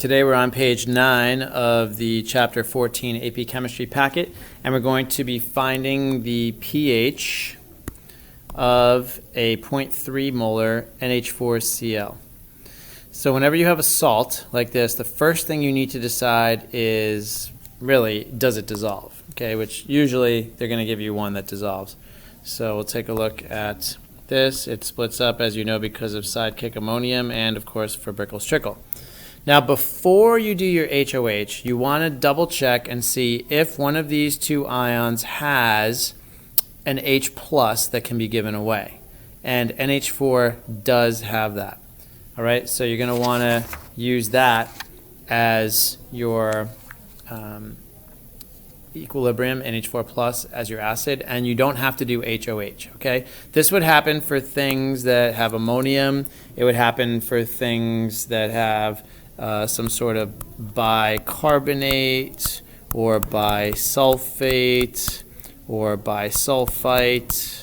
Today we're on page 9 of the Chapter 14 AP Chemistry packet, and we're going to be finding the pH of a 0.3 molar NH4Cl. So whenever you have a salt like this, the first thing you need to decide is, really, does it dissolve? Okay, which usually they're going to give you one that dissolves. So we'll take a look at this. It splits up, as you know, because of sidekick ammonium and, of course, for Brickel's trickle. Now, before you do your HOH, you want to double check and see if one of these two ions has an H plus that can be given away. And NH4 does have that. All right, so you're going to want to use that as your equilibrium, NH4 plus as your acid, and you don't have to do HOH, okay? This would happen for things that have ammonium. It would happen for things that have some sort of bicarbonate or bisulfate or bisulfite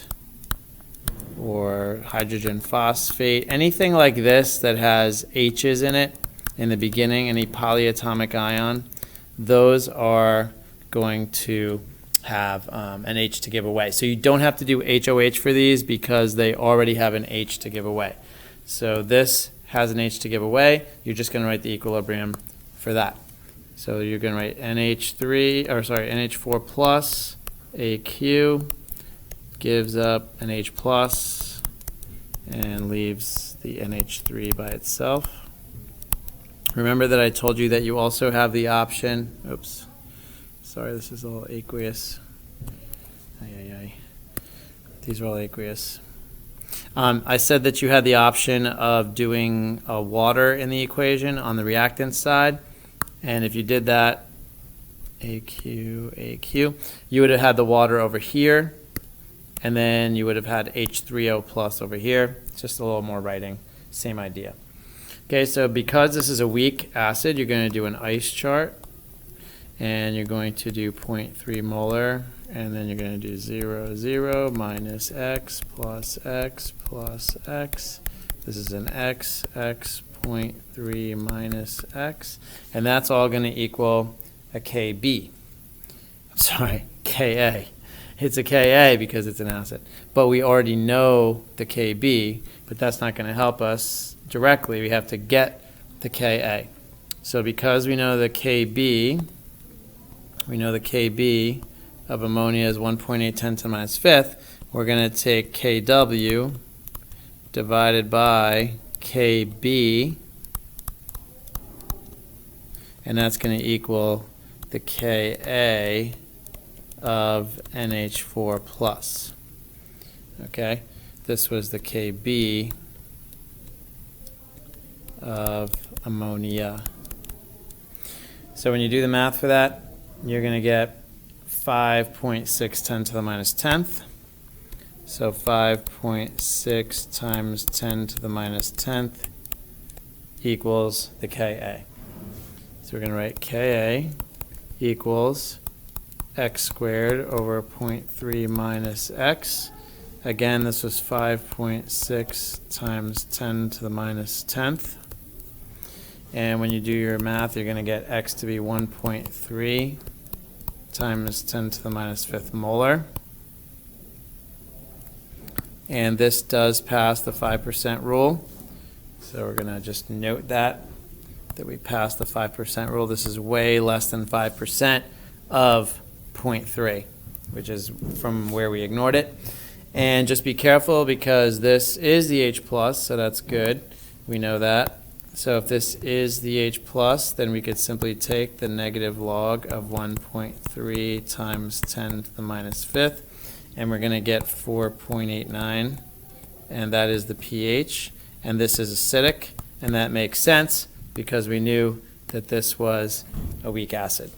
or hydrogen phosphate, anything like this that has H's in it in the beginning, any polyatomic ion, those are going to have an H to give away. So you don't have to do HOH for these because they already have an H to give away. So this has an H to give away. You're just going to write the equilibrium for that. So you're going to write NH4 plus AQ gives up an H plus and leaves the NH3 by itself. Remember that I told you that you also have the option, oops, sorry, this is all aqueous. These are all aqueous. I said that you had the option of doing water in the equation on the reactant side, and if you did that, AQ, you would have had the water over here, and then you would have had H3O plus over here. It's just a little more writing, same idea. Okay, so because this is a weak acid, you're going to do an ice chart, and you're going to do 0.3 molar, and then you're going to do 0, 0, minus X plus X plus X. This is an X, 0.3 minus X, and that's all going to equal a KB. Sorry, Ka. It's a Ka because it's an acid. But we already know the Kb, but that's not going to help us directly. We have to get the Ka. So because we know the Kb, of ammonia is 1.8 10 to the minus fifth, we're going to take Kw divided by Kb, and that's going to equal the Ka of NH4 plus. Okay, this was the Kb of ammonia. So when you do the math for that, you're going to get 5.6 10 to the minus 10th. So 5.6 times 10 to the minus 10th equals the Ka. So we're going to write Ka equals x squared over 0.3 minus x. Again, this was 5.6 times 10 to the minus 10th. And when you do your math, you're going to get x to be 1.3 times 10 to the minus fifth molar. And this does pass the 5% rule. So we're going to just note that we passed the 5% rule. This is way less than 5% of 0.3, which is from where we ignored it. And just be careful because this is the H plus, so that's good. We know that. So if this is the H plus, then we could simply take the negative log of 1.3 times 10 to the minus fifth, and we're going to get 4.89, and that is the pH. And this is acidic, and that makes sense because we knew that this was a weak acid.